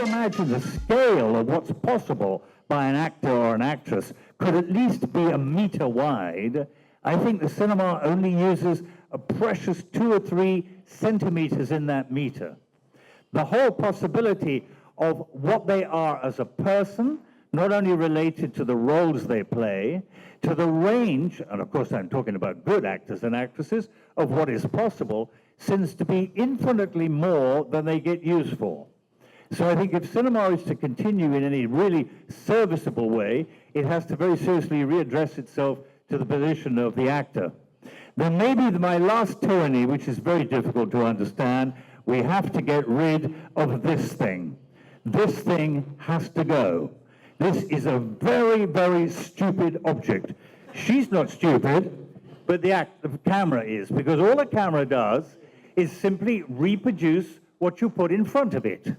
Imagine the scale of what's possible by an actor or an actress could at least be a meter wide. I think the cinema only uses a precious 2 or 3 centimeters in that meter. The whole possibility of what they are as a person, not only related to the roles they play, to the range, and of course I'm talking about good actors and actresses, of what is possible, seems to be infinitely more than they get used for. So I think if cinema is to continue in any really serviceable way, it has to very seriously readdress itself to the position of the actor. Then maybe my last tyranny, which is very difficult to understand, we have to get rid of this thing. This thing has to go. This is a very, very stupid object. She's not stupid, but the camera is, because all the camera does is simply reproduce what you put in front of it.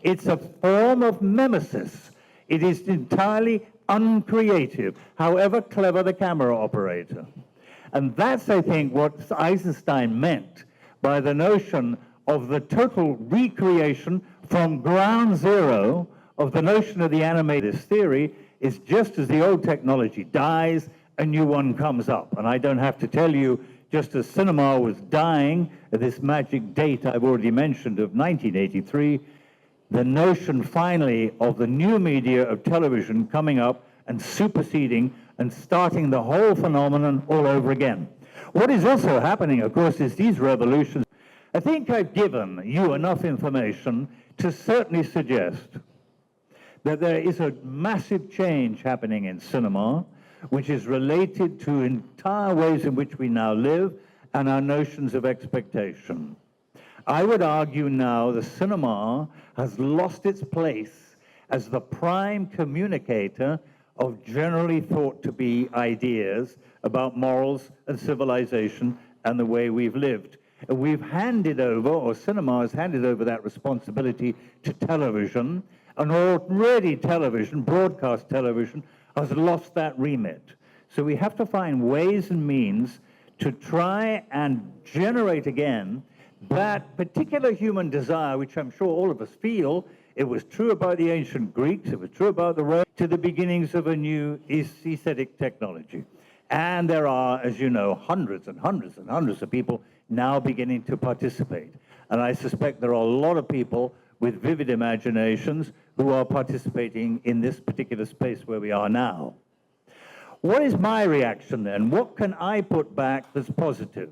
It's a form of mimesis. It is entirely uncreative, however clever the camera operator. And that's, I think, what Eisenstein meant by the notion of the total recreation from ground zero of the notion of the animated theory is just as the old technology dies, a new one comes up. And I don't have to tell you, just as cinema was dying at this magic date I've already mentioned of 1983, the notion finally of the new media of television coming up and superseding and starting the whole phenomenon all over again. What is also happening, of course, is these revolutions. I think I've given you enough information to certainly suggest that there is a massive change happening in cinema, which is related to entire ways in which we now live and our notions of expectation. I would argue now the cinema has lost its place as the prime communicator of generally thought to be ideas about morals and civilization and the way we've lived. And we've handed over, or cinema has handed over that responsibility to television, and already television, broadcast television, has lost that remit. So we have to find ways and means to try and generate again that particular human desire, which I'm sure all of us feel. It was true about the ancient Greeks, it was true about the Romans, to the beginnings of a new aesthetic technology. And there are, as you know, hundreds and hundreds and hundreds of people now beginning to participate. And I suspect there are a lot of people with vivid imaginations who are participating in this particular space where we are now. What is my reaction then? What can I put back that's positive?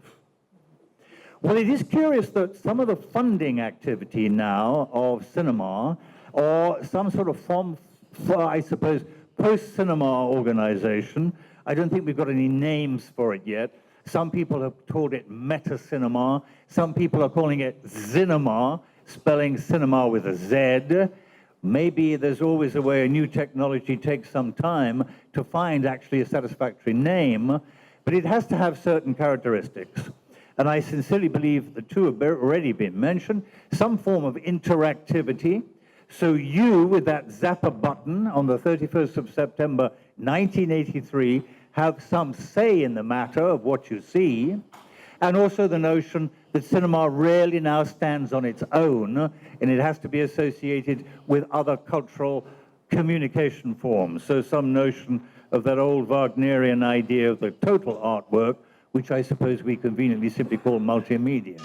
Well, it is curious that some of the funding activity now of cinema, or some sort of form for, I suppose, post-cinema organization, I don't think we've got any names for it yet. Some people have called it meta-cinema. Some people are calling it zinema, spelling cinema with a Z. Maybe there's always a way a new technology takes some time to find actually a satisfactory name, but it has to have certain characteristics. And I sincerely believe the two have already been mentioned, some form of interactivity. So you, with that zapper button on the 31st of September 1983, have some say in the matter of what you see, and also the notion that cinema rarely now stands on its own, and it has to be associated with other cultural communication forms. So some notion of that old Wagnerian idea of the total artwork, which I suppose we conveniently simply call multimedia.